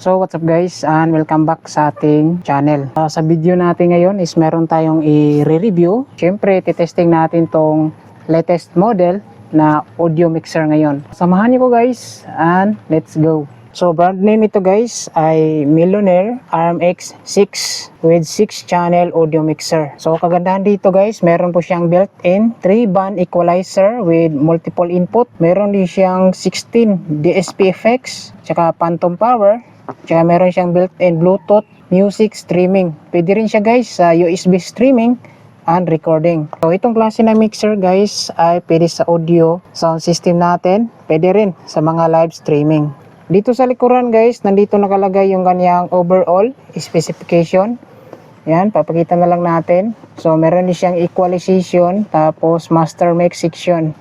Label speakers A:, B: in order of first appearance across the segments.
A: So what's up guys, and welcome back sa ating channel. Sa video natin ngayon is meron tayong i-review. Siyempre, titesting natin tong latest model na audio mixer ngayon. Samahan niyo ko guys, and let's go. So brand name ito guys ay Millionaire RMX6 with 6 channel audio mixer. So kagandahan dito guys, meron po siyang built-in 3-band equalizer with multiple input. Meron din siyang 16 DSP effects, tsaka phantom power. Tsaka meron siyang built-in Bluetooth music streaming. Pwede rin siya guys sa USB streaming and recording. So itong klase na mixer guys ay pwede sa audio sound system natin. Pwede rin sa mga live streaming. Dito sa likuran guys, nandito nakalagay yung kanyang overall specification. Yan, papakita na lang natin. So meron din siyang equalization, tapos master mix section.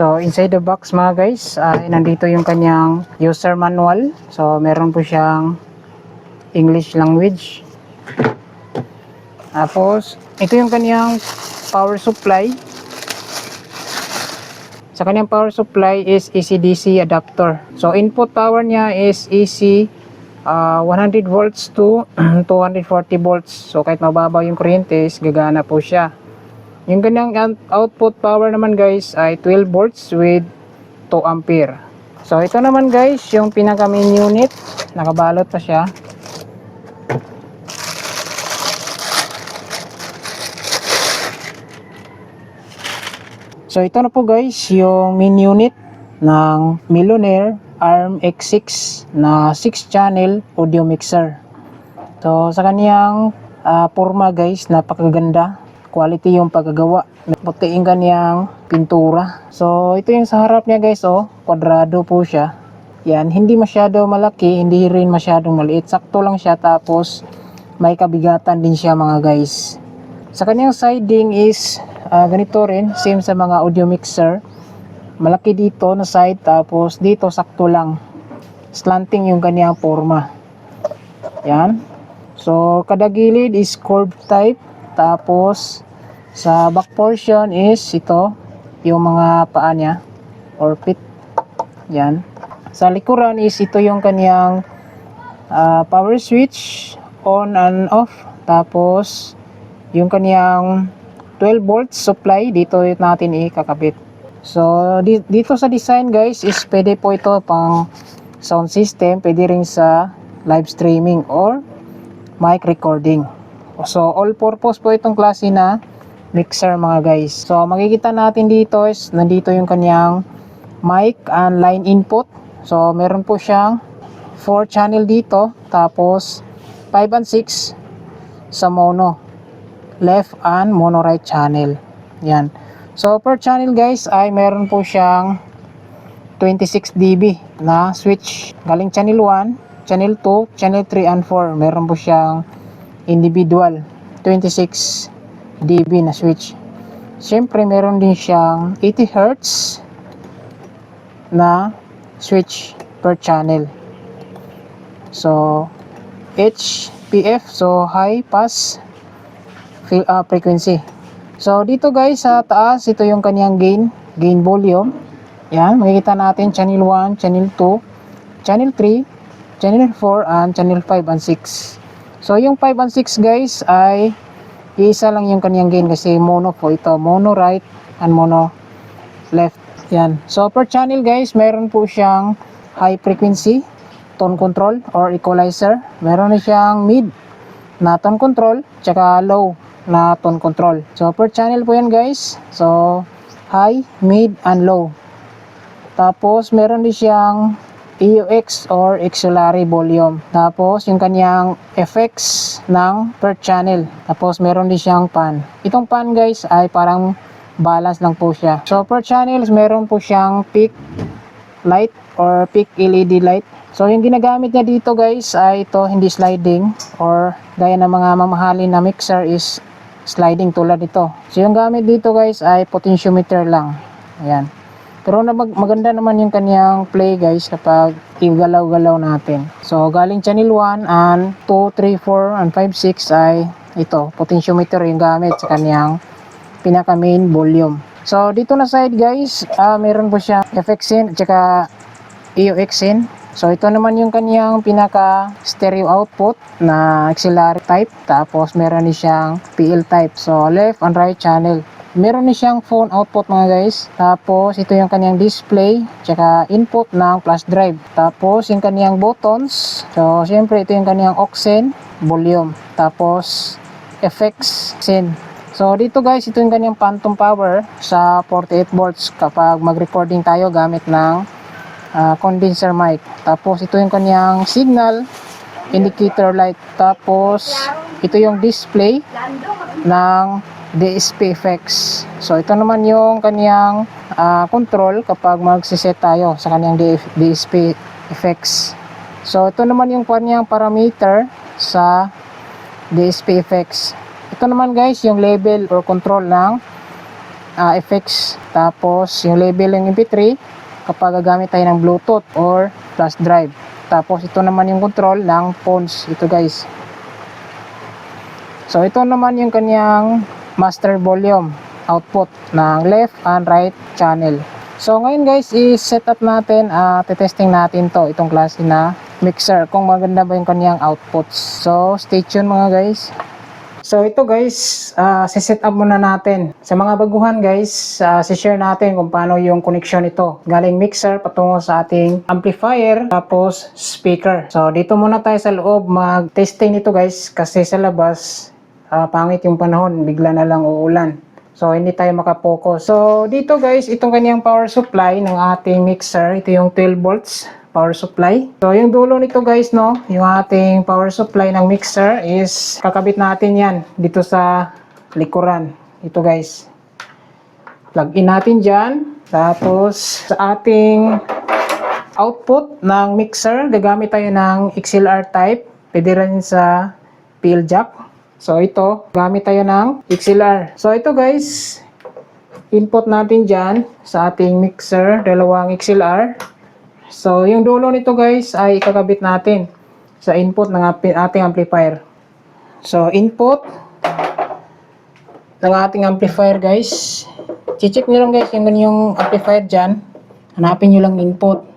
A: So inside the box mga guys, nandito yung kanyang user manual. So meron po siyang English language. Tapos ito yung kanyang power supply. Sa kanyang power supply is AC/DC adapter. So input power niya is AC 100 volts to 240 volts. So kahit mababa yung kuryente, gagana po siya. Yung kanyang output power naman guys ay 12 volts with 2 ampere. So ito naman guys yung pinaka main unit. Nakabalot pa siya. So ito na po guys yung main unit ng Millionaire RMX6 na 6 channel audio mixer. So sa kaniyang forma guys, napakaganda. Quality yung pagkagawa. Puti yung kaniyang pintura. So ito yung sa harap niya guys, kwadrado po siya. Yan, hindi masyado malaki, hindi rin masyadong maliit. Sakto lang siya, tapos may kabigatan din siya mga guys. Sa kaniyang siding is ganito rin, same sa mga audio mixer. Malaki dito na side, tapos dito sakto lang. Slanting yung kaniyang forma. Yan. So kada gilid is curved type. Tapos sa back portion is ito, yung mga paa niya or feet. Yan. Sa likuran is ito yung kaniyang power switch, on and off. Tapos yung kaniyang 12 volts supply dito natin ikakabit. So dito sa design guys is pwede po ito pang sound system, pwede rin sa live streaming or mic recording. So all purpose po itong klase na mixer mga guys. So makikita natin dito is nandito yung kanyang mic and line input. So meron po siyang 4 channel dito, tapos 5 and 6 sa mono left and mono right channel. Yan. So per channel guys ay meron po siyang 26 dB na switch. Galing channel 1, channel 2, channel 3 and 4. Meron po siyang individual 26 dB na switch. Siyempre meron din siyang 80 Hz na switch per channel. So HPF, so high pass frequency. So dito guys sa taas, ito yung kaniyang gain volume. Yan, makikita natin channel 1, channel 2, channel 3, channel 4 and channel 5 and 6. So yung 5 and 6 guys ay isa lang yung kaniyang gain kasi mono po ito, mono right and mono left. Yan. So per channel guys, meron po siyang high frequency tone control or equalizer. Meron na siyang mid na tone control, tsaka low na tone control. So per channel po yan guys. So high, mid and low. Tapos meron din siyang EUX or auxiliary volume. Tapos yung kanyang effects ng per channel. Tapos meron din siyang pan. Itong pan guys ay parang balance lang po siya. So per channels meron po siyang peak light or peak LED light. So yung ginagamit niya dito guys ay ito, hindi sliding or gaya ng mga mamahalin na mixer is sliding tulad nito. So yung gamit dito guys ay potentiometer lang. Ayan. Pero maganda naman yung kaniyang play guys kapag igalaw-galaw natin. So galing channel 1 and 2, 3, 4 and 5, 6 ay ito, potentiometer yung gamit sa kanyang pinaka main volume. So dito na side guys, meron po siya FX in at saka EUX in. So ito naman yung kanyang pinaka stereo output na auxiliary type, tapos meron din siyang PL type, so left and right channel. Meron din siyang phone output mga guys, tapos ito yung kanyang display tsaka input ng flash drive, tapos yung kanyang buttons. So siyempre ito yung kanyang aux in, volume, tapos FX in. So dito guys, ito yung kanyang phantom power sa 48 volts kapag mag-recording tayo gamit ng condenser mic. Tapos ito yung kanyang signal indicator light, tapos ito yung display ng DSP effects. So ito naman yung kanyang control kapag magsiset tayo sa kanyang DSP effects. So ito naman yung kanyang parameter sa DSP effects. Ito naman guys yung level or control ng effects, tapos yung level ng MP3 kapag gagamit tayo ng Bluetooth or flash drive. Tapos ito naman yung control ng phones, ito guys. So ito naman yung kanyang master volume output ng left and right channel. So ngayon guys, i-set up natin, testing natin itong klase na mixer, kung maganda ba yung kanyang outputs. So stay tuned mga guys. So ito guys, siset up muna natin. Sa mga baguhan guys, si-share natin kung paano yung connection ito. Galing mixer patungo sa ating amplifier, tapos speaker. So dito muna tayo sa loob mag-testing nito guys, kasi sa labas pangit yung panahon, bigla na lang uulan. So hindi tayo makapokus. So dito guys, itong kanyang power supply ng ating mixer, ito yung 12 volts power supply. So yung dulo nito guys, no, yung ating power supply ng mixer is kakabit natin yan dito sa likuran. Ito guys, plug in natin dyan. Tapos sa ating output ng mixer, gagamit tayo ng XLR type, pwede rin sa PL jack. So ito, gamit tayo ng XLR. So ito guys, input natin dyan sa ating mixer, dalawang XLR. So yung dulo nito guys ay ikakabit natin sa input ng ating amplifier. So input ng ating amplifier guys, check nyo lang guys yung amplifier dyan, hanapin nyo lang input.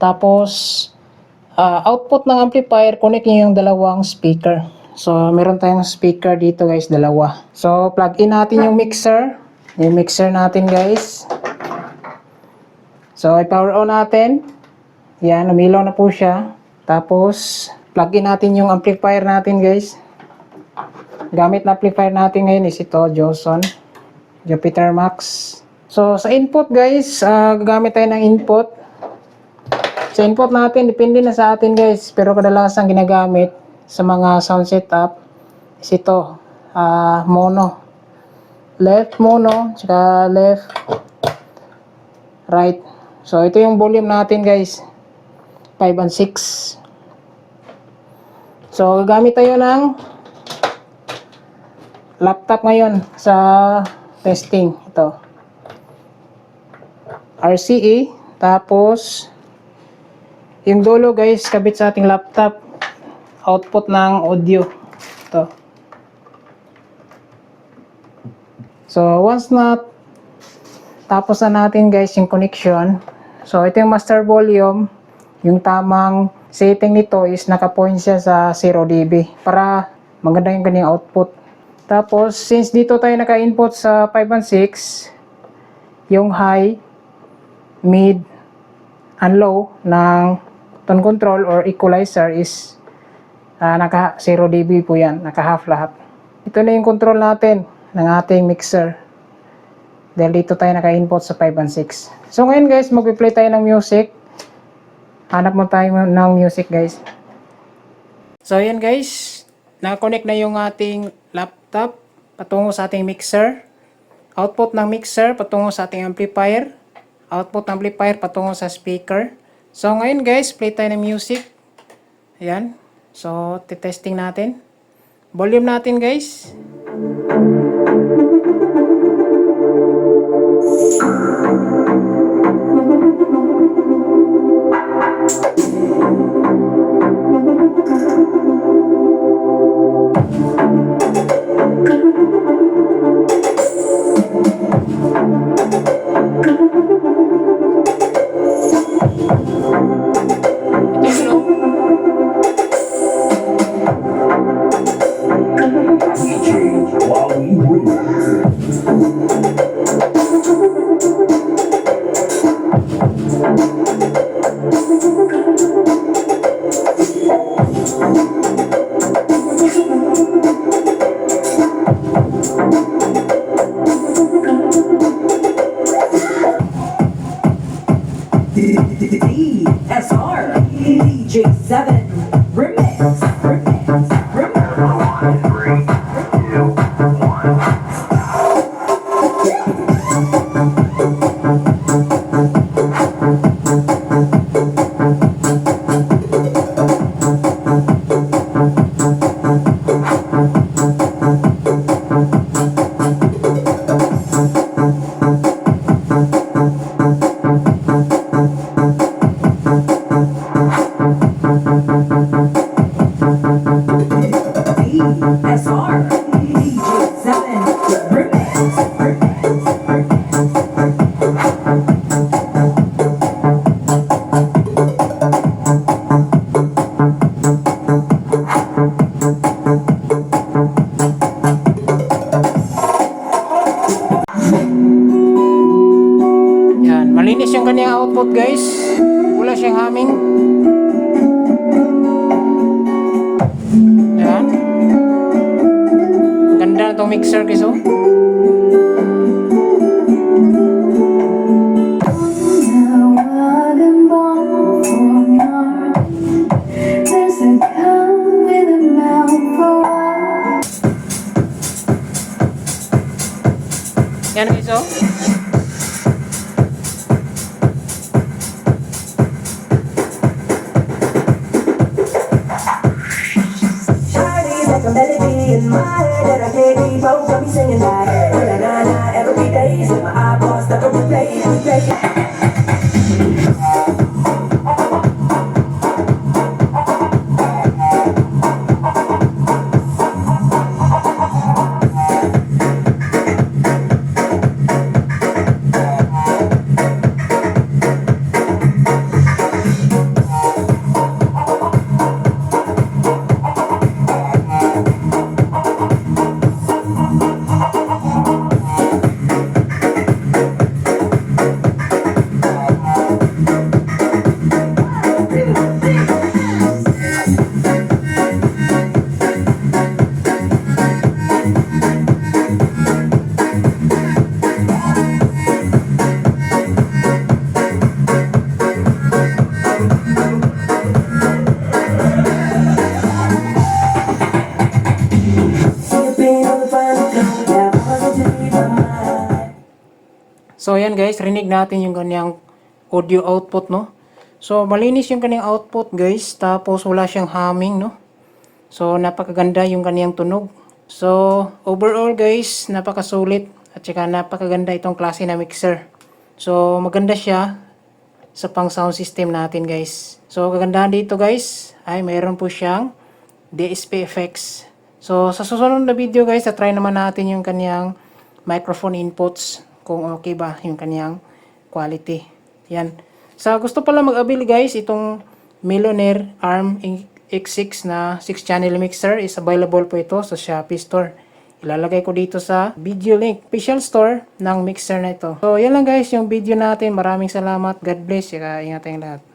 A: Tapos output ng amplifier, connect nyo yung dalawang speaker. So meron tayong speaker dito guys, dalawa. So plug in natin yung mixer natin guys. So i-power on natin. Yan, umilaw na po siya. Tapos plug in natin yung amplifier natin guys. Gamit na amplifier natin ngayon is ito, Joson Jupiter Max. So sa input guys, gagamit tayo ng input. Sa input natin, depende na sa atin guys, pero kadalasan ginagamit sa mga sound setup is ito, mono, left mono, tsaka left right. So ito yung volume natin guys, 5 and 6. So gagamit tayo ng laptop ngayon sa testing. Ito, RCA. Tapos yung dulo guys, kabit sa ating laptop, output ng audio. Ito. So once na tapos na natin guys yung connection, so ito yung master volume. Yung tamang setting nito is naka-point siya sa 0 dB para maganda yung kanyang output. Tapos since dito tayo naka-input sa 5 and 6, yung high, mid, and low ng tone control or equalizer is naka 0 dB po yan, naka half lahat. Ito na yung control natin ng ating mixer. Dahil dito tayo naka-input sa 5 and 6. So ngayon guys, mag-play tayo ng music. Hanap mo tayo ng music guys. So ayan guys, naka-connect na yung ating laptop patungo sa ating mixer. Output ng mixer patungo sa ating amplifier. Output ng amplifier patungo sa speaker. So ngayon guys, play tayo ng music. Ayan. So testing natin. Volume natin guys.
B: DSR DJ7 Remix. DSR DJ7 Remix.
A: Yan, malinis yung kanyang output guys. Wala siyang humming. Yan. Ganda na itong mixer guys oh. Yan guys oh.
C: Like a melody in my head that I can't keep out, got me singing like na na na every day. Set my eyeballs like a replay, replay.
A: So yan guys, rinig natin yung kanyang audio output no. So malinis yung kanyang output guys, tapos wala siyang humming no. So napakaganda yung kanyang tunog. So overall guys, napakasulit at saka napakaganda itong klase na mixer. So maganda siya sa pang sound system natin guys. So kagandahan dito guys ay mayroon po siyang DSP effects. So sa susunod na video guys, try naman natin yung kanyang microphone inputs kung okay ba yung kanyang quality. Yan. Sa gusto pala mag-avail guys, itong Millionaire ARM X6 na 6-channel mixer is available po ito sa Shopee Store. Ilalagay ko dito sa video link, official store ng mixer na ito. So yan lang guys yung video natin. Maraming salamat. God bless. Ingat tayong lahat.